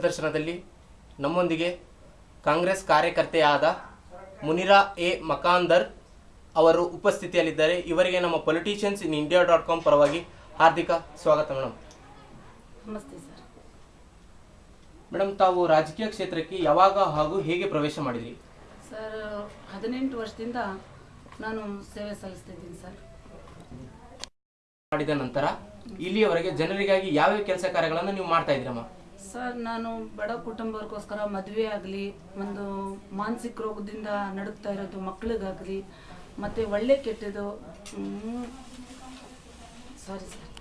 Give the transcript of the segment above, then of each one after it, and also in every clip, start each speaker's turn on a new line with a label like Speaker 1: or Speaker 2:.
Speaker 1: ಪ್ರದರ್ಶನದಲ್ಲಿ ನಮ್ಮೊಂದಿಗೆ ಕಾಂಗ್ರೆಸ್ ಕಾರ್ಯಕರ್ತೆಯಾದ ಮುನಿರಾ ಎ ಮಕಾಂದರ್ ಅವರು ಉಪಸ್ಥಿತಿಯಲ್ಲಿದ್ದಾರೆ. ಇವರಿಗೆ ನಮ್ಮ politiciansinIndia.com ಪರವಾಗಿ ಹಾರ್ದಿಕ ಸ್ವಾಗತ ಮೇಡಮ್.
Speaker 2: ನಮಸ್ತೆ ಸರ್.
Speaker 1: ಮೇಡಮ್, ತಾವು ರಾಜಕೀಯ ಕ್ಷೇತ್ರಕ್ಕೆ ಯಾವಾಗ ಹಾಗೂ ಹೇಗೆ ಪ್ರವೇಶ ಮಾಡಿದ್ರಿ?
Speaker 2: ಸರ್ 18 ವರ್ಷದಿಂದ ನಾನು ಸೇವೆ ಸಲ್ಲಿಸ್ತಿದ್ದೀನಿ ಸರ್.
Speaker 1: ಮಾಡಿದ ನಂತರ ಇಲ್ಲಿಯವರೆಗೆ ಜನರಿಗಾಗಿ ಯಾವ ಕೆಲಸ ಕಾರ್ಯಗಳನ್ನು ನೀವು ಮಾಡ್ತಾ ಇದ್ದೀರಮ್ಮ?
Speaker 2: ಸರ್, ನಾನು ಬಡ ಕುಟುಂಬಕ್ಕೋಸ್ಕರ ಮದುವೆ ಆಗಲಿ, ಒಂದು ಮಾನಸಿಕ ರೋಗದಿಂದ ನಡುತ್ತಾ ಇರೋದು ಮಕ್ಕಳಿಗಾಗಲಿ, ಮತ್ತು ಒಳ್ಳೆ ಕೆಟ್ಟದು ಸಾರಿ ಸರ್,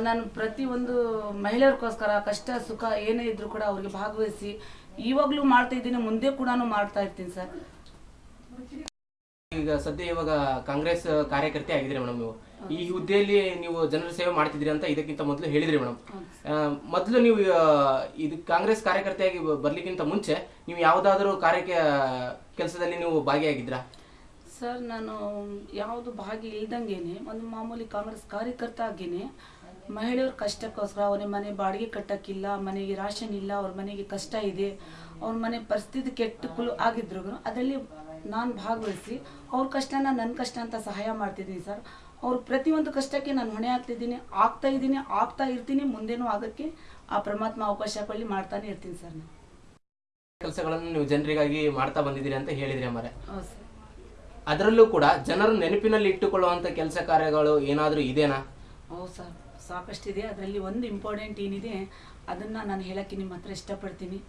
Speaker 2: ನಾನು ಪ್ರತಿಯೊಂದು ಮಹಿಳೆಯರಿಗೋಸ್ಕರ ಕಷ್ಟ ಸುಖ ಏನೇ ಇದ್ರೂ ಕೂಡ ಅವ್ರಿಗೆ ಭಾಗವಹಿಸಿ ಇವಾಗಲೂ ಮಾಡ್ತಾ ಇದ್ದೀನಿ, ಮುಂದೆ ಕೂಡ ಮಾಡ್ತಾ ಇರ್ತೀನಿ ಸರ್.
Speaker 1: ಈಗ ಸದ್ಯ ಇವಾಗ ಕಾಂಗ್ರೆಸ್ ಕಾರ್ಯಕರ್ತೆ ಆಗಿದ್ರಿ ಮೇಡಮ್. ನೀವು ಈ ಹುದ್ದೆಯಲ್ಲಿ ನೀವು ಜನರ ಸೇವೆ ಮಾಡ್ತಿದ್ರಿ ಅಂತ ಇದಕ್ಕಿಂತ ಮೊದಲು ಹೇಳಿದ್ರಿ ಮೇಡಮ್. ಮೊದಲು ನೀವು ಇದು ಕಾಂಗ್ರೆಸ್ ಕಾರ್ಯಕರ್ತೆಯಾಗಿ ಬರ್ಲಿಕ್ಕಿಂತ ಮುಂಚೆ ನೀವು ಯಾವುದಾದ್ರೂ ಕೆಲಸದಲ್ಲಿ ನೀವು ಭಾಗಿಯಾಗಿದ್ರಾ?
Speaker 2: ಸರ್, ನಾನು ಯಾವುದು ಭಾಗಿ ಇಲ್ದಂಗೆನೆ ಒಂದು ಮಾಮೂಲಿ ಕಾಂಗ್ರೆಸ್ ಕಾರ್ಯಕರ್ತ ಆಗೇನೆ ಮಹಿಳೆಯರ ಕಷ್ಟಕ್ಕೋಸ್ಕರ ಅವ್ರ ಮನೆ ಬಾಡಿಗೆ ಕಟ್ಟಕ್ಕಿಲ್ಲ, ಮನೆಗೆ ರಾಷನ್ ಇಲ್ಲ, ಅವ್ರ ಮನೆಗೆ ಕಷ್ಟ ಇದೆ, ಅವ್ರ ಮನೆ ಪರಿಸ್ಥಿತಿ ಕೆಟ್ಟು ಆಗಿದ್ರು ಅದರಲ್ಲಿ ನಾನು ಭಾಗವಹಿಸಿ ಅವ್ರ ಕಷ್ಟನ ನನ್ನ ಕಷ್ಟ ಅಂತ ಸಹಾಯ ಮಾಡ್ತಿದ್ದೀನಿ ಸರ್. ಅವ್ರ ಪ್ರತಿಯೊಂದು ಕಷ್ಟಕ್ಕೆ ನಾನು ಹೊಣೆ ಆಗ್ತಾ ಇರ್ತೀನಿ, ಮುಂದೇನೂ ಆಗೋಕ್ಕೆ ಆ ಪರಮಾತ್ಮ ಅವಕಾಶ ಕೊಳ್ಳಿ ಮಾಡ್ತಾನೆ ಇರ್ತೀನಿ ಸರ್. ನಾನು
Speaker 1: ಕೆಲಸಗಳನ್ನು ನೀವು ಜನರಿಗಾಗಿ ಮಾಡ್ತಾ ಬಂದಿದ್ದೀರಿ ಅಂತ ಹೇಳಿದ್ರಿ ಅಮ್ಮರೆ.
Speaker 2: ಹೌದು ಸರ್.
Speaker 1: ಅದರಲ್ಲೂ ಕೂಡ ಜನರು ನೆನಪಿನಲ್ಲಿ ಇಟ್ಟುಕೊಳ್ಳುವಂತ ಕೆಲಸ ಕಾರ್ಯಗಳು ಏನಾದರೂ ಇದೆನಾ?
Speaker 2: ಹೌದು ಸರ್, ಸಾಕಷ್ಟಿದೆ. ಅದರಲ್ಲಿ ಒಂದು ಇಂಪಾರ್ಟೆಂಟ್ ಏನಿದೆ ಅದನ್ನು ನಾನು ಹೇಳೋಕ್ಕೆ ನಿಮ್ಮ ಹತ್ರ ಇಷ್ಟಪಡ್ತೀನಿ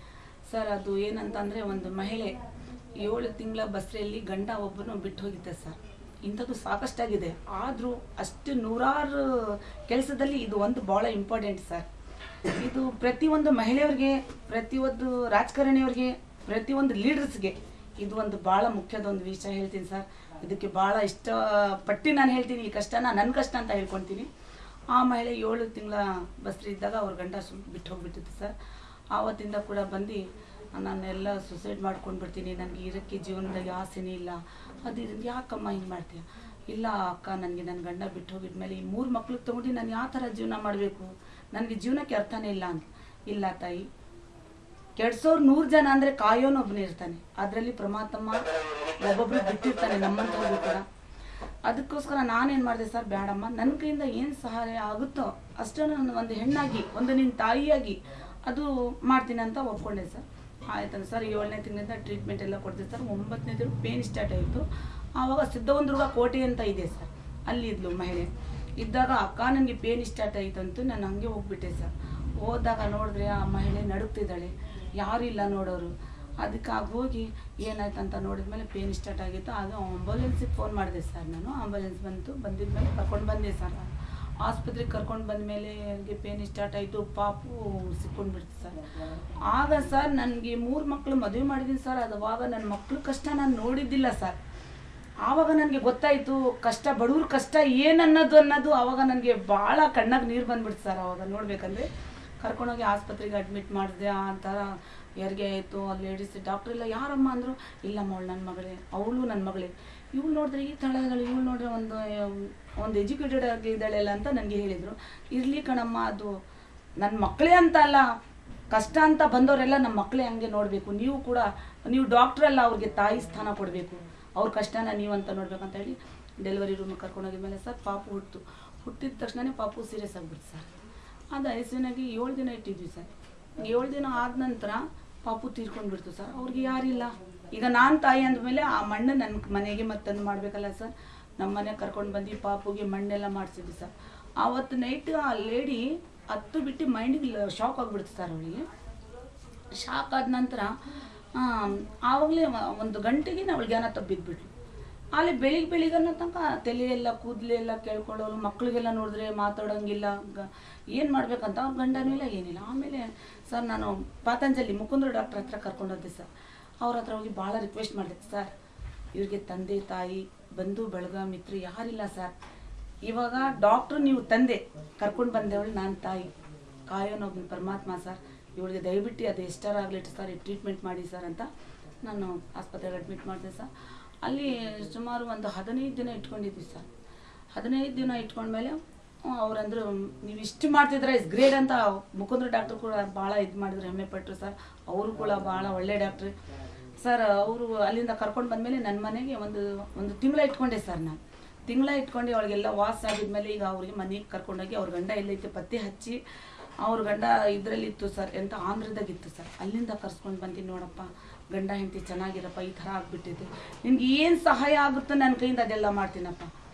Speaker 2: ಸರ್. ಅದು ಏನಂತಂದರೆ, ಒಂದು ಮಹಿಳೆ 7 ತಿಂಗಳ ಬಸ್ರೆಯಲ್ಲಿ ಗಂಡ ಒಬ್ಬನು ಬಿಟ್ಟು ಹೋಗಿದ್ದೆ ಸರ್. ಇಂಥದ್ದು ಸಾಕಷ್ಟಾಗಿದೆ, ಆದರೂ ಅಷ್ಟು ನೂರಾರು ಕೆಲಸದಲ್ಲಿ ಇದು ಒಂದು ಭಾಳ ಇಂಪಾರ್ಟೆಂಟ್ ಸರ್. ಇದು ಪ್ರತಿಯೊಂದು ಮಹಿಳೆಯವ್ರಿಗೆ, ಪ್ರತಿಯೊಂದು ರಾಜಕಾರಣಿಯವ್ರಿಗೆ, ಪ್ರತಿಯೊಂದು ಲೀಡರ್ಸ್ಗೆ ಇದು ಒಂದು ಭಾಳ ಮುಖ್ಯದ ಒಂದು ವಿಷಯ ಹೇಳ್ತೀನಿ ಸರ್. ಇದಕ್ಕೆ ಭಾಳ ಇಷ್ಟಪಟ್ಟು ನಾನು ಹೇಳ್ತೀನಿ, ಈ ಕಷ್ಟನ ನನ್ನ ಕಷ್ಟ ಅಂತ ಹೇಳ್ಕೊತೀನಿ. ಆ ಮಹಿಳೆ 7 ತಿಂಗಳ ಬಸ್ರಿ ಇದ್ದಾಗ ಅವ್ರ ಗಂಡ ಬಿಟ್ಟು ಹೋಗ್ಬಿಟ್ಟಿತ್ತು ಸರ್. ಆವತ್ತಿಂದ ಕೂಡ ಬಂದು ನಾನೆಲ್ಲ ಸುಸೈಡ್ ಮಾಡ್ಕೊಂಡು ಬಿಡ್ತೀನಿ, ನನಗೆ ಇರೋಕ್ಕೆ ಜೀವನದಲ್ಲಿ ಆಸೆನೇ ಇಲ್ಲ, ಅದು ಯಾಕಮ್ಮ ಹಿಂಗೆ ಮಾಡ್ತೀಯ? ಇಲ್ಲ ಅಕ್ಕ, ನನಗೆ ನನ್ನ ಗಂಡ ಬಿಟ್ಟು ಹೋಗಿದ್ಮೇಲೆ ಈ 3 ಮಕ್ಳಿಗೆ ತೊಗೊಂಡು ನಾನು ಯಾವ ಥರ ಜೀವನ ಮಾಡಬೇಕು, ನನಗೆ ಜೀವನಕ್ಕೆ ಅರ್ಥನೇ ಇಲ್ಲ ಅಂತ. ಇಲ್ಲ ತಾಯಿ, ಕೆಡ್ಸೋರು 100 ಜನ ಅಂದರೆ ಕಾಯೋನೊಬ್ಬನೇ ಇರ್ತಾನೆ, ಅದರಲ್ಲಿ ಪರಮಾತ್ಮ ಒಬ್ಬೊಬ್ರು ಬಿಟ್ಟಿರ್ತಾನೆ, ನಮ್ಮಂಥವ್ರು ಕೂಡ. ಅದಕ್ಕೋಸ್ಕರ ನಾನೇನು ಮಾಡಿದೆ ಸರ್, ಬೇಡಮ್ಮ, ನನ್ನ ಕೈಯಿಂದ ಏನು ಸಹಾಯ ಆಗುತ್ತೋ ಅಷ್ಟನ್ನು ನಾನು ಒಂದು ಹೆಣ್ಣಾಗಿ, ಒಂದು ನಿನ್ನ ತಾಯಿಯಾಗಿ ಅದು ಮಾಡ್ತೀನಿ ಅಂತ ಒಪ್ಕೊಂಡೆ ಸರ್. ಆಯ್ತಂತ ಸರ್, 7ನೇ ತಿಂಗಳಿಂದ ಟ್ರೀಟ್ಮೆಂಟ್ ಎಲ್ಲ ಕೊಡ್ತೀವಿ ಸರ್. 9ನೇ ತಿಂಗಳು ಪೇನ್ ಸ್ಟಾರ್ಟ್ ಆಯಿತು. ಆವಾಗ ಸಿದ್ಧವಂದುರ್ಗ ಕೋಟೆ ಅಂತ ಇದೆ ಸರ್, ಅಲ್ಲಿ ಇದ್ಲು ಮಹಿಳೆ. ಇದ್ದಾಗ ಅಕ್ಕ ನನಗೆ ಪೇನ್ ಸ್ಟಾರ್ಟ್ ಆಯಿತು ಅಂತ ನಾನು ಹಂಗೆ ಹೋಗ್ಬಿಟ್ಟೆ ಸರ್. ಹೋದಾಗ ನೋಡಿದ್ರೆ ಆ ಮಹಿಳೆ ನಡುಗ್ತಿದ್ದಾಳೆ, ಯಾರೂ ಇಲ್ಲ ನೋಡೋರು. ಅದಕ್ಕಾಗಿ ಹೋಗಿ ಏನಾಯ್ತು ಅಂತ ನೋಡಿದ್ಮೇಲೆ ಪೇನ್ ಸ್ಟಾರ್ಟ್ ಆಗಿತ್ತು. ಆಗ ಆಂಬುಲೆನ್ಸಿಗೆ ಫೋನ್ ಮಾಡಿದೆ ಸರ್. ನಾನು ಆಂಬುಲೆನ್ಸ್ ಬಂದಿದ್ಮೇಲೆ ಕರ್ಕೊಂಡು ಬಂದೆ ಸರ್. ಆಸ್ಪತ್ರೆಗೆ ಕರ್ಕೊಂಡು ಬಂದಮೇಲೆ ನನಗೆ ಪೇನ್ ಸ್ಟಾರ್ಟ್ ಆಯಿತು, ಪಾಪು ಸಿಕ್ಕೊಂಡ್ಬಿಡ್ತು ಸರ್. ಆಗ ಸರ್ ನನಗೆ 3 ಮಕ್ಕಳು ಮದುವೆ ಮಾಡಿದ್ದೀನಿ ಸರ್. ಅದುವಾಗ ನನ್ನ ಮಕ್ಕಳು ಕಷ್ಟ ನಾನು ನೋಡಿದ್ದಿಲ್ಲ ಸರ್. ಆವಾಗ ನನಗೆ ಗೊತ್ತಾಯಿತು ಕಷ್ಟ, ಬಡವ್ರ ಕಷ್ಟ ಏನನ್ನೋದು ಆವಾಗ ನನಗೆ ಭಾಳ ಕಣ್ಣಾಗ ನೀರು ಬಂದ್ಬಿಡ್ತು ಸರ್. ಆವಾಗ ನೋಡ್ಬೇಕಂದ್ರೆ ಕರ್ಕೊಂಡೋಗಿ ಆಸ್ಪತ್ರೆಗೆ ಅಡ್ಮಿಟ್ ಮಾಡಿದೆ. ಆ ಥರ ಹೆರಿಗೆ ಆಯಿತು. ಅಲ್ಲಿ ಲೇಡೀಸ್ ಡಾಕ್ಟ್ರ್ ಎಲ್ಲ ಯಾರಮ್ಮ ಅಂದರು, ಇಲ್ಲಮ್ಮ ಅವಳು ನನ್ನ ಮಗಳೇ, ಅವಳು ನನ್ನ ಮಗಳೇ. ಇವಳು ನೋಡಿದ್ರೆ ಈ ಥರ ಇದ್ದಾಳೆ, ಇವಳು ನೋಡಿದ್ರೆ ಒಂದು ಎಜುಕೇಟೆಡ್ ಆಗಿದ್ದಾಳೆಲ್ಲ ಅಂತ ನನಗೆ ಹೇಳಿದರು. ಇರಲಿ ಕಣಮ್ಮ, ಅದು ನನ್ನ ಮಕ್ಕಳೇ ಅಂತ ಅಲ್ಲ, ಕಷ್ಟ ಅಂತ ಬಂದವರೆಲ್ಲ ನಮ್ಮ ಮಕ್ಕಳೇ ಹಂಗೆ ನೋಡಬೇಕು. ನೀವು ಡಾಕ್ಟ್ರಲ್ಲ, ಅವ್ರಿಗೆ ತಾಯಿ ಸ್ಥಾನ ಕೊಡಬೇಕು, ಅವ್ರ ಕಷ್ಟನ ನೀವು ಅಂತ ನೋಡ್ಬೇಕಂತ ಹೇಳಿ ಡೆಲಿವರಿ ರೂಮಿಗೆ ಕರ್ಕೊಂಡೋಗಿದ್ಮೇಲೆ ಸರ್ ಪಾಪು ಹುಟ್ಟಿದ ತಕ್ಷಣವೇ ಪಾಪು ಸೀರಿಯಸ್ ಆಗಿಬಿಡ್ತು ಸರ್. ಅದು ಐಸಿಯುನಾಗಿ 7 ದಿನ ಇಟ್ಟಿದ್ವಿ ಸರ್. 7 ದಿನ ಆದ ನಂತರ ಪಾಪು ತೀರ್ಕೊಂಡ್ಬಿಡ್ತು ಸರ್. ಅವ್ರಿಗೆ ಯಾರಿಲ್ಲ. ಈಗ ನಾನು ತಾಯಿ ಅಂದಮೇಲೆ ಆ ಮಣ್ಣು ನನ್ನ ಮನೆಗೆ ಮತ್ತೊಂದು ಮಾಡಬೇಕಲ್ಲ ಸರ್. ನಮ್ಮ ಮನೆಗೆ ಕರ್ಕೊಂಡು ಬಂದು ಪಾಪುಗೆ ಮಣ್ಣೆಲ್ಲ ಮಾಡಿಸಿದ್ವಿ ಸರ್. ಆವತ್ತು ನೈಟ್ ಆ ಲೇಡಿ ಹತ್ತು ಬಿಟ್ಟು ಮೈಂಡಿಗೆ ಶಾಕ್ ಆಗಿಬಿಡ್ತು ಸರ್. ಅವಳಿಗೆ ಶಾಕ್ ಆದ ನಂತರ ಆವಾಗಲೇ 1 ಗಂಟೆಗೆ ಅವಳು ಜ್ಞಾನ ತಬ್ಬಿದ್ಬಿಟ್ಲು. ಅಲ್ಲಿ ಬೆಳಿಗ್ಗೆ ಅನ್ನೋ ತನಕ ತಲೆಯೆಲ್ಲ ಕೂದಲೆಲ್ಲ ಕೇಳ್ಕೊಳ್ಳೋರು, ಮಕ್ಕಳಿಗೆಲ್ಲ ನೋಡಿದ್ರೆ ಮಾತಾಡೋಂಗಿಲ್ಲ, ಏನು ಮಾಡ್ಬೇಕಂತ ಅವ್ರ ಗಂಡನೂ ಇಲ್ಲ, ಏನಿಲ್ಲ. ಆಮೇಲೆ ಸರ್ ನಾನು ಪಾತಂಜಲಿ ಮುಕುಂದ್ರ ಡಾಕ್ಟ್ರ್ ಹತ್ರ ಕರ್ಕೊಂಡೋದೆ ಸರ್. ಅವ್ರ ಹತ್ರ ಹೋಗಿ ಭಾಳ ರಿಕ್ವೆಸ್ಟ್ ಮಾಡಿದೆ ಸರ್, ಇವ್ರಿಗೆ ತಂದೆ ತಾಯಿ ಬಂಧು ಬಳಗ ಮಿತ್ರ ಯಾರಿಲ್ಲ ಸರ್. ಇವಾಗ ಡಾಕ್ಟ್ರು ನೀವು ತಂದೆ, ಕರ್ಕೊಂಡು ಬಂದವಳು ನಾನು ತಾಯಿ, ಕಾಯೋನೊಬ್ಬನ ಪರಮಾತ್ಮ ಸರ್. ಇವಳಿಗೆ ದಯವಿಟ್ಟು ಅದು ಎಷ್ಟಾರಾಗಲಿಟ್ಟು ಸರ್ ಟ್ರೀಟ್ಮೆಂಟ್ ಮಾಡಿ ಸರ್ ಅಂತ ನಾನು ಆಸ್ಪತ್ರೆಗೆ ಅಡ್ಮಿಟ್ ಮಾಡಿದೆ ಸರ್. ಅಲ್ಲಿ ಸುಮಾರು ಒಂದು 15 ದಿನ ಇಟ್ಕೊಂಡಿದ್ವಿ ಸರ್. 15 ದಿನ ಇಟ್ಕೊಂಡ್ಮೇಲೆ ಅವ್ರಂದ್ರು ನೀವು ಇಷ್ಟು ಮಾಡ್ತಿದ್ರೆ ಇಸ್ ಗ್ರೇಟ್ ಅಂತ ಮುಕುಂದ್ರ ಡಾಕ್ಟರ್ ಕೂಡ ಭಾಳ ಇದು ಮಾಡಿದ್ರು, ಹೆಮ್ಮೆ ಪಟ್ಟರು ಸರ್. ಅವರು ಕೂಡ ಭಾಳ ಒಳ್ಳೆ ಡಾಕ್ಟ್ರು ಸರ್. ಅವರು ಅಲ್ಲಿಂದ ಕರ್ಕೊಂಡು ಬಂದಮೇಲೆ ನನ್ನ ಮನೆಗೆ ಒಂದು ತಿಂಗಳ ಇಟ್ಕೊಂಡೆ ಸರ್. ನಾನು ತಿಂಗಳ ಇಟ್ಕೊಂಡು ಅವಳಿಗೆಲ್ಲ ವಾಸ ಆಗಿದ್ಮೇಲೆ ಈಗ ಅವ್ರಿಗೆ ಮನೆಗೆ ಕರ್ಕೊಂಡೋಗಿ ಅವ್ರ ಗಂಡ ಎಲ್ಲೈತೆ ಪತ್ತೆ ಹಚ್ಚಿ, ಅವ್ರ ಗಂಡ ಇದರಲ್ಲಿತ್ತು ಸರ್, ಎಂತ ಆಂಧ್ರದಾಗಿತ್ತು ಸರ್. ಅಲ್ಲಿಂದ ಕರ್ಸ್ಕೊಂಡು ಬಂತೀನಿ, ನೋಡಪ್ಪ ಗಂಡ ಹೆಂಡತಿ ಚೆನ್ನಾಗಿರಪ್ಪ, ಈ ಥರ ಆಗ್ಬಿಟ್ಟಿದೆ, ನಿನ್ಗೆ ಏನು ಸಹಾಯ ಆಗುತ್ತೋ ನನ್ನ ಕೈಯಿಂದ ಅದೆಲ್ಲ ಮಾಡ್ತೀನಪ್ಪ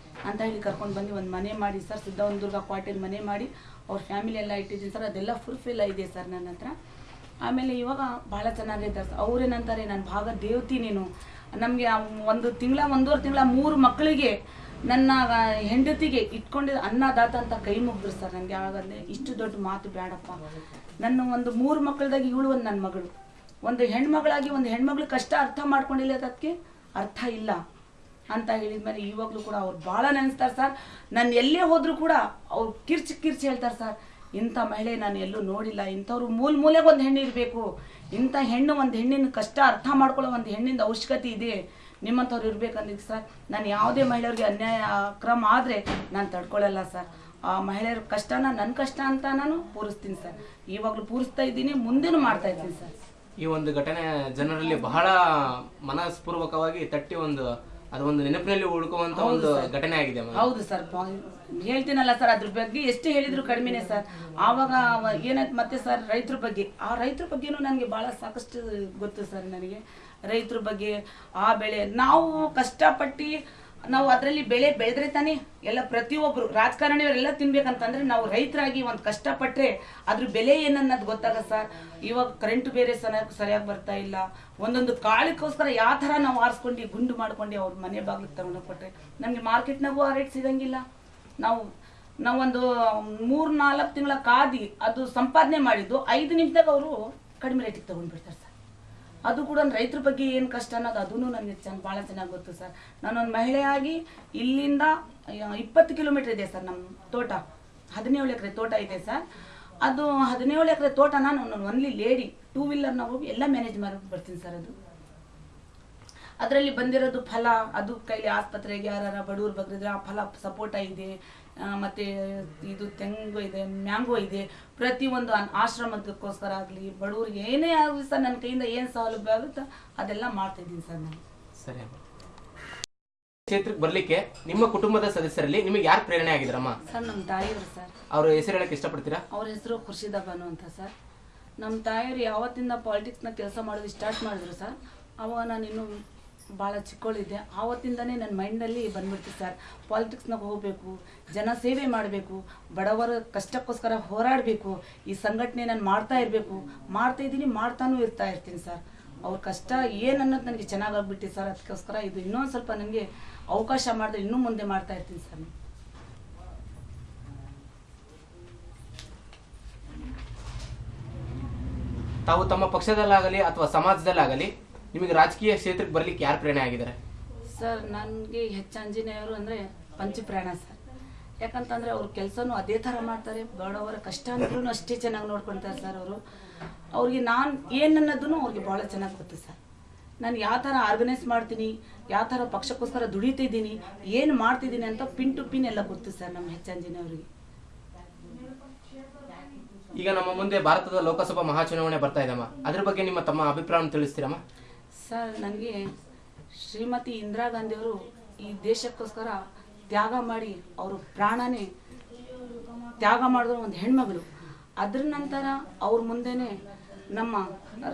Speaker 2: ಅಂತ ಹೇಳಿ ಕರ್ಕೊಂಡು ಬಂದು ಒಂದು ಮನೆ ಮಾಡಿ ಸರ್, ಸಿದ್ಧವನದುರ್ಗ ಕ್ವಾರ್ಟರ್ ಮನೆ ಮಾಡಿ ಅವ್ರ ಫ್ಯಾಮಿಲಿ ಎಲ್ಲ ಇಟ್ಟಿದ್ದೀನಿ ಸರ್. ಅದೆಲ್ಲ ಪ್ರೂಫ್ ಎಲ್ಲ ಇದೆ ಸರ್ ನನ್ನ ಹತ್ರ. ಆಮೇಲೆ ಇವಾಗ ಭಾಳ ಚೆನ್ನಾಗಿದ್ದಾರೆ ಸರ್. ಅವ್ರೇನಂತಾರೆ, ನನ್ನ ಭಾಗ ದೇವತಿ ನೀನು, ನಮಗೆ ಒಂದು ತಿಂಗಳ 1.5 ತಿಂಗಳ 3 ಮಕ್ಕಳಿಗೆ ನನ್ನ ಹೆಂಡತಿಗೆ ಇಟ್ಕೊಂಡಿದ್ದ ಅನ್ನದಾತ ಅಂತ ಕೈ ಮುಗಿದ್ರು ಸರ್. ನನಗೆ ಆಗಾಗಲೇ ಇಷ್ಟು ದೊಡ್ಡ ಮಾತು ಬೇಡಪ್ಪ, ನನ್ನ ಒಂದು 3 ಮಕ್ಕಳದಾಗಿ ಇವಳು ಒಂದು ನನ್ನ ಮಗಳು, ಒಂದು ಹೆಣ್ಮಗಳಾಗಿ ಒಂದು ಹೆಣ್ಮಗಳು ಕಷ್ಟ ಅರ್ಥ ಮಾಡ್ಕೊಂಡಿಲ್ಲ, ಅದಕ್ಕೆ ಅರ್ಥ ಇಲ್ಲ ಅಂತ ಹೇಳಿದ್ಮೇಲೆ ಇವಾಗಲೂ ಕೂಡ ಅವ್ರು ಭಾಳ ನೆನೆಸ್ತಾರೆ ಸರ್. ನಾನು ಎಲ್ಲೇ ಹೋದರೂ ಕೂಡ ಅವ್ರು ಕಿರ್ಚಿ ಹೇಳ್ತಾರೆ ಸರ್, ಇಂಥ ಮಹಿಳೆ ನಾನು ಎಲ್ಲೂ ನೋಡಿಲ್ಲ, ಇಂಥವ್ರು ಮೂಲೆಗೆ ಒಂದು ಹೆಣ್ಣು ಇರಬೇಕು, ಇಂಥ ಹೆಣ್ಣು ಒಂದು ಹೆಣ್ಣಿನ ಕಷ್ಟ ಅರ್ಥ ಮಾಡ್ಕೊಳ್ಳೋ ಒಂದು ಹೆಣ್ಣಿನ ಅವಶ್ಯಕತೆ ಇದೆ, ನಿಮ್ಮಂಥವ್ರು ಇರ್ಬೇಕಂದಿದ್ದು ಸರ್. ನಾನು ಯಾವುದೇ ಮಹಿಳೆಯರಿಗೆ ಅನ್ಯಾಯ ಅಕ್ರಮ ಆದರೆ ನಾನು ತಡ್ಕೊಳ್ಳಲ್ಲ ಸರ್. ಆ ಮಹಿಳೆಯರ ಕಷ್ಟನ ನನ್ನ ಕಷ್ಟ ಅಂತ ನಾನು ಪೂರಿಸ್ತೀನಿ ಸರ್. ಇವಾಗಲೂ ಪೂರಿಸ್ತಾ ಇದ್ದೀನಿ, ಮುಂದೆನೂ ಮಾಡ್ತಾ ಇದ್ದೀನಿ ಸರ್.
Speaker 1: ಈ ಒಂದು ಘಟನೆ ಜನರಲ್ಲಿ ಬಹಳ ಮನಸ್ಪೂರ್ವಕವಾಗಿ ತಟ್ಟಿ ಅದೊಂದು ನೆನಪಿನಲ್ಲಿ ಉಳ್ಕುವಂತ ಒಂದು ಘಟನೆ ಆಗಿದೆ.
Speaker 2: ಹೌದು ಸರ್, ಹೇಳ್ತೀನಲ್ಲ ಸರ್, ಅದ್ರ ಬಗ್ಗೆ ಎಷ್ಟು ಹೇಳಿದ್ರು ಕಡಿಮೆನೆ ಸರ್. ಆವಾಗ ಏನಾಯ್ತು ಮತ್ತೆ ಸರ್, ರೈತರ ಬಗ್ಗೆನೂ ನನಗೆ ಭಾಳ ಸಾಕಷ್ಟು ಗೊತ್ತು ಸರ್. ನನಗೆ ರೈತರ ಬಗ್ಗೆ, ಆ ಬೆಳೆ ನಾವು ಕಷ್ಟಪಟ್ಟು ನಾವು ಅದರಲ್ಲಿ ಬೆಳೆ ಬೆಳೆದ್ರೆ ತಾನೇ ಎಲ್ಲ ಪ್ರತಿಯೊಬ್ಬರು ರಾಜಕಾರಣಿಯವರೆಲ್ಲ ತಿನ್ಬೇಕಂತಂದ್ರೆ ನಾವು ರೈತರಾಗಿ ಒಂದು ಕಷ್ಟಪಟ್ಟರೆ ಅದ್ರ ಬೆಲೆ ಏನನ್ನೋದು ಗೊತ್ತಾಗತ್ತೆ ಸರ್. ಇವಾಗ ಕರೆಂಟ್ ಬೇರೆ ಸರಿಯಾಗಿ ಬರ್ತಾ ಇಲ್ಲ, ಒಂದೊಂದು ಕಾಳಕ್ಕೋಸ್ಕರ ಯಾವ ಥರ ನಾವು ಆರಿಸ್ಕೊಂಡು ಗುಂಡು ಮಾಡ್ಕೊಂಡು ಅವ್ರ ಮನೆ ಬಾಗಿಲಿಗೆ ತಗೊಂಡೋಗಿ ಕೊಟ್ಟರೆ ನಮಗೆ ಮಾರ್ಕೆಟ್ನಾಗೂ ಆ ರೇಟ್ ಸಿಗಂಗಿಲ್ಲ. ನಾವೊಂದು 3-4 ತಿಂಗಳ ಕಾದಿ ಅದು ಸಂಪಾದನೆ ಮಾಡಿದ್ದು 5 ನಿಮಿಷದಾಗ ಅವರು ಕಡಿಮೆ ರೇಟಿಗೆ ತೊಗೊಂಡ್ಬಿಡ್ತಾರೆ ಸರ್. ಅದು ಕೂಡ ರೈತರ ಬಗ್ಗೆ ಏನು ಕಷ್ಟ ಅನ್ನೋದು ಅದೂ ನನಗೆ ಭಾಳ ಚೆನ್ನಾಗಿ ಗೊತ್ತು ಸರ್. ನಾನೊಂದು ಮಹಿಳೆಯಾಗಿ ಇಲ್ಲಿಂದ 20 ಕಿಲೋಮೀಟರ್ ಇದೆ ಸರ್ ನಮ್ಮ ತೋಟ, 17 ಎಕರೆ ತೋಟ ಇದೆ ಸರ್. ಅದು 17 ಎಕರೆ ತೋಟ ನಾನು ಒನ್ಲಿ ಲೇಡಿ 2 ವೀಲರ್ನ ಹೋಗಿ ಎಲ್ಲ ಮ್ಯಾನೇಜ್ ಮಾಡಿ ಬರ್ತೀನಿ ಸರ್. ಅದರಲ್ಲಿ ಬಂದಿರೋದು ಫಲ, ಅದು ಕೈಲಿ ಆಸ್ಪತ್ರೆಗೆ ಯಾರು ಬಡವ್ರು ಬಗ್ರಿದ್ರೆ ಆ ಫಲ ಸಪೋಟ ಇದೆ, ಮತ್ತು ಇದು ತೆಂಗು ಇದೆ, ಮ್ಯಾಂಗೋ ಇದೆ. ಪ್ರತಿಯೊಂದು ಆಶ್ರಮದಕ್ಕೋಸ್ಕರ ಆಗಲಿ ಬಡವ್ರಿಗೆ ಏನೇ ಆಗಲಿ ಸರ್, ನನ್ನ ಕೈಯಿಂದ ಏನು ಸೌಲಭ್ಯ ಆಗುತ್ತೋ ಅದೆಲ್ಲ ಮಾಡ್ತಾಯಿದ್ದೀನಿ ಸರ್ ನಾನು.
Speaker 1: ಸರಿ, ಕ್ಷೇತ್ರಕ್ಕೆ ಬರ್ಲಿಕ್ಕೆ ನಿಮ್ಮ ಕುಟುಂಬದ ಸದಸ್ಯರಲ್ಲಿ ನಿಮಗೆ ಯಾರು ಪ್ರೇರಣೆ ಆಗಿದ್ರಮ್ಮ?
Speaker 2: ಸರ್ ನಮ್ಮ ತಾಯಿಯವರು ಸರ್.
Speaker 1: ಅವ್ರ ಹೆಸರು ಹೇಳಕ್ಕೆ ಇಷ್ಟಪಡ್ತೀರಾ?
Speaker 2: ಅವ್ರ ಹೆಸರು ಖುರ್ಷಿದಾ ಬಾನು ಅಂತ ಸರ್. ನಮ್ಮ ತಾಯಿಯವರು ಯಾವತ್ತಿಂದ ಪಾಲಿಟಿಕ್ಸ್ನ ಕೆಲಸ ಮಾಡೋದು ಸ್ಟಾರ್ಟ್ ಮಾಡಿದ್ರು ಸರ್, ಅವಾಗ ನಾನು ಇನ್ನೂ ಭಾಳ ಚಿಕ್ಕವಳಿದ್ದೆ. ಆವತ್ತಿಂದನೇ ನನ್ನ ಮೈಂಡಲ್ಲಿ ಬಂದ್ಬಿಡ್ತಿತ್ತು ಸರ್, ಪಾಲಿಟಿಕ್ಸ್ನಾಗ ಹೋಗಬೇಕು, ಜನ ಸೇವೆ ಮಾಡಬೇಕು, ಬಡವರ ಕಷ್ಟಕ್ಕೋಸ್ಕರ ಹೋರಾಡಬೇಕು, ಈ ಸಂಘಟನೆ ನಾನು ಮಾಡ್ತಾಯಿದ್ದೀನಿ, ಮಾಡ್ತಾನೂ ಇರ್ತೀನಿ ಸರ್. ಅವ್ರ ಕಷ್ಟ ಏನು ಅನ್ನೋದು ನನಗೆ ಚೆನ್ನಾಗಾಗ್ಬಿಟ್ಟಿದೆ ಸರ್. ಅದಕ್ಕೋಸ್ಕರ ಇದು ಇನ್ನೊಂದು ಸ್ವಲ್ಪ ನನಗೆ ಅವಕಾಶ ಮಾಡಿದ್ರೆ ಇನ್ನೂ ಮುಂದೆ ಮಾಡ್ತಾ ಇರ್ತೀನಿ ಸರ್.
Speaker 1: ತಾವು ತಮ್ಮ ಪಕ್ಷದಲ್ಲಾಗಲಿ ಅಥವಾ ಸಮಾಜದಲ್ಲಾಗಲಿ ನಿಮಗೆ ರಾಜಕೀಯ ಕ್ಷೇತ್ರಕ್ಕೆ ಬರ್ಲಿಕ್ಕೆ ಯಾರು ಪ್ರೇರಣೆ ಆಗಿದ್ದಾರೆ?
Speaker 2: ಸರ್ ನನಗೆ ಆಂಜನೇಯವರು ಅಂದರೆ ಪಂಚಪ್ರಾಣ ಸರ್. ಯಾಕಂತಂದರೆ ಅವ್ರ ಕೆಲಸನೂ ಅದೇ ಥರ ಮಾಡ್ತಾರೆ, ಬಡವರ ಕಷ್ಟ ಅಂದ್ರೂ ಅಷ್ಟೇ ಚೆನ್ನಾಗಿ ನೋಡ್ಕೊಳ್ತಾರೆ ಸರ್. ಅವ್ರಿಗೆ ನಾನು ಏನನ್ನೋದನ್ನು ಅವ್ರಿಗೆ ಭಾಳ ಚೆನ್ನಾಗಿ ಗೊತ್ತು ಸರ್. ನಾನು ಯಾವ ಥರ ಆರ್ಗನೈಸ್ ಮಾಡ್ತೀನಿ, ಯಾವ ಥರ ಪಕ್ಷಕ್ಕೋಸ್ಕರ ದುಡಿತಿದ್ದೀನಿ, ಏನು ಮಾಡ್ತಿದ್ದೀನಿ ಅಂತ ಪಿನ್ ಟು ಪಿನ್ ಎಲ್ಲ ಗೊತ್ತು ಸರ್ ನಮ್ಮ ಆಂಜನೇಯವ್ರಿಗೆ.
Speaker 1: ಈಗ ನಮ್ಮ ಮುಂದೆ ಭಾರತದ ಲೋಕಸಭಾ ಮಹಾಚುನಾವಣೆ ಬರ್ತಾ ಇದೆಯಮ್ಮ, ಅದ್ರ ಬಗ್ಗೆ ನಿಮ್ಮ ತಮ್ಮ ಅಭಿಪ್ರಾಯ ತಿಳಿಸ್ತೀರಮ್ಮ?
Speaker 2: ಸರ್ ನನಗೆ ಶ್ರೀಮತಿ ಇಂದಿರಾ ಗಾಂಧಿಯವರು ಈ ದೇಶಕ್ಕೋಸ್ಕರ ತ್ಯಾಗ ಮಾಡಿ ಅವರು ಪ್ರಾಣನೇ ತ್ಯಾಗ ಮಾಡಿದ್ರು ಒಂದು ಹೆಣ್ಮಗಳು. ಅದ್ರ ನಂತರ ಅವ್ರ ಮುಂದೆನೇ ನಮ್ಮ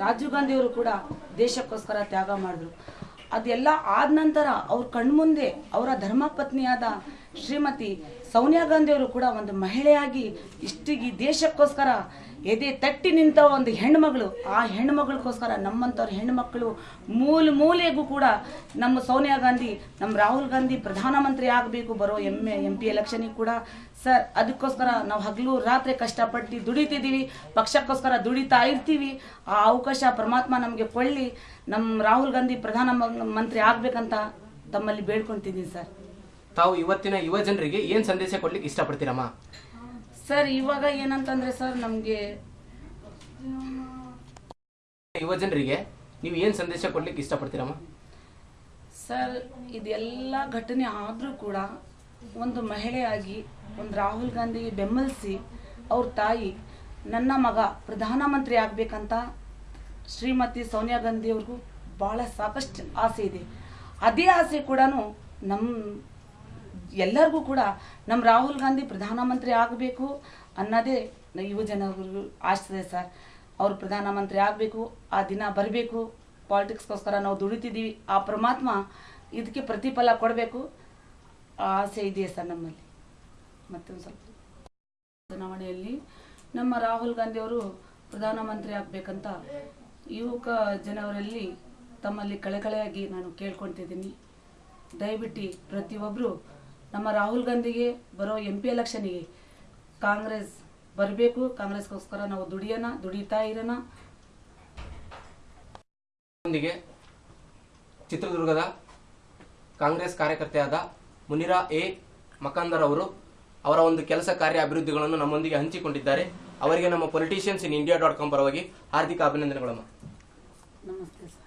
Speaker 2: ರಾಜೀವ್ ಗಾಂಧಿಯವರು ಕೂಡ ದೇಶಕ್ಕೋಸ್ಕರ ತ್ಯಾಗ ಮಾಡಿದ್ರು. ಅದೆಲ್ಲ ಆದ ನಂತರ ಅವ್ರ ಕಣ್ಮುಂದೆ ಅವರ ಧರ್ಮಪತ್ನಿಯಾದ ಶ್ರೀಮತಿ ಸೋನಿಯಾ ಗಾಂಧಿಯವರು ಕೂಡ ಒಂದು ಮಹಿಳೆಯಾಗಿ ಇಷ್ಟಿಗೆ ಈ ದೇಶಕ್ಕೋಸ್ಕರ ಎದೆ ತಟ್ಟಿ ನಿಂತ ಒಂದು ಹೆಣ್ಮಗಳು. ಆ ಹೆಣ್ಮಗಳಿಗೋಸ್ಕರ ನಮ್ಮಂಥವ್ರ ಹೆಣ್ಮಕ್ಳು ಮೂಲೆಗೂ ಕೂಡ ನಮ್ಮ ಸೋನಿಯಾ ಗಾಂಧಿ, ನಮ್ಮ ರಾಹುಲ್ ಗಾಂಧಿ ಪ್ರಧಾನಮಂತ್ರಿ ಆಗಬೇಕು ಬರೋ MP ಎಲೆಕ್ಷನಿಗೆ ಕೂಡ ಸರ್. ಅದಕ್ಕೋಸ್ಕರ ನಾವು ಹಗಲು ರಾತ್ರಿ ಕಷ್ಟಪಟ್ಟು ದುಡಿತಿದ್ದೀವಿ, ಪಕ್ಷಕ್ಕೋಸ್ಕರ ದುಡಿತಾ ಇರ್ತೀವಿ. ಆ ಅವಕಾಶ ಪರಮಾತ್ಮ ನಮಗೆ ಕೊಳ್ಳಿ, ನಮ್ಮ ರಾಹುಲ್ ಗಾಂಧಿ ಪ್ರಧಾನಮಂತ್ರಿ ಆಗಬೇಕಂತ ತಮ್ಮಲ್ಲಿ ಬೇಡ್ಕೊತಿದ್ದೀನಿ ಸರ್.
Speaker 1: ತಾವು ಇವತ್ತಿನ ಯುವ ಜನರಿಗೆ ಏನು ಸಂದೇಶ ಕೊಡ್ಲಿಕ್ಕೆ ಇಷ್ಟಪಡ್ತೀರಮ್ಮ?
Speaker 2: ಸರ್ ಇವಾಗ ಏನಂತಂದ್ರೆ ಸರ್, ನಮಗೆ
Speaker 1: ಯುವ ಜನರಿಗೆ ನೀವು ಏನು ಸಂದೇಶ ಕೊಡ್ಲಿಕ್ಕೆ ಇಷ್ಟಪಡ್ತೀರಮ್ಮ?
Speaker 2: ಸರ್ ಇದೆಲ್ಲ ಘಟನೆ ಆದರೂ ಕೂಡ ಒಂದು ಮಹಿಳೆಯಾಗಿ ಒಂದು ರಾಹುಲ್ ಗಾಂಧಿಗೆ ಬೆಂಬಲಿಸಿ ಅವ್ರ ತಾಯಿ ನನ್ನ ಮಗ ಪ್ರಧಾನಮಂತ್ರಿ ಆಗಬೇಕಂತ ಶ್ರೀಮತಿ ಸೋನಿಯಾ ಗಾಂಧಿಯವ್ರಿಗೂ ಭಾಳ ಸಾಕಷ್ಟು ಆಸೆ ಇದೆ. ಅದೇ ಆಸೆ ಕೂಡ ನಮ್ಮ ಎಲ್ಲರಿಗೂ ಕೂಡ ನಮ್ಮ ರಾಹುಲ್ ಗಾಂಧಿ ಪ್ರಧಾನಮಂತ್ರಿ ಆಗಬೇಕು ಅನ್ನೋದೇ ಯುವ ಜನರಿಗೂ ಆಸೆ ಇದೆ ಸರ್. ಅವರು ಪ್ರಧಾನಮಂತ್ರಿ ಆಗಬೇಕು, ಆ ದಿನ ಬರಬೇಕು, ಪಾಲಿಟಿಕ್ಸ್ಗೋಸ್ಕರ ನಾವು ದುಡಿತಿದ್ದೀವಿ, ಆ ಪರಮಾತ್ಮ ಇದಕ್ಕೆ ಪ್ರತಿಫಲ ಕೊಡಬೇಕು, ಆ ಆಸೆ ಇದೆಯೇ ಸರ್ ನಮ್ಮಲ್ಲಿ. ಮತ್ತೊಂದು ಸ್ವಲ್ಪ ಚುನಾವಣೆಯಲ್ಲಿ ನಮ್ಮ ರಾಹುಲ್ ಗಾಂಧಿಯವರು ಪ್ರಧಾನಮಂತ್ರಿ ಆಗಬೇಕಂತ ಯುವಕ ಜನರಲ್ಲಿ ತಮ್ಮಲ್ಲಿ ಕಳಕಳಿಯಾಗಿ ನಾನು ಕೇಳ್ಕೊಳ್ತಿದ್ದೀನಿ. ದಯವಿಟ್ಟು ಪ್ರತಿಯೊಬ್ಬರು ನಮ್ಮ ರಾಹುಲ್ ಗಾಂಧಿಗೆ ಬರೋ MP ಎಲೆಕ್ಷನ್ಗೆ ಕಾಂಗ್ರೆಸ್ ಬರಬೇಕು, ಕಾಂಗ್ರೆಸ್ಗೋಸ್ಕರ ನಾವು ದುಡಿತಾ ಇರೋಣ.
Speaker 1: ಚಿತ್ರದುರ್ಗದ ಕಾಂಗ್ರೆಸ್ ಕಾರ್ಯಕರ್ತೆಯಾದ ಮುನಿರಾ ಎ ಮಕಂದರ್ ಅವರು ಅವರ ಒಂದು ಕೆಲಸ ಕಾರ್ಯ ಅಭಿವೃದ್ಧಿಗಳನ್ನು ನಮ್ಮೊಂದಿಗೆ ಹಂಚಿಕೊಂಡಿದ್ದಾರೆ. ಅವರಿಗೆ ನಮ್ಮ politicians in India.com ಪರವಾಗಿ ಹಾರ್ದಿಕ ಅಭಿನಂದನೆಗಳು.
Speaker 2: ನಮಸ್ತೆ ಸರ್.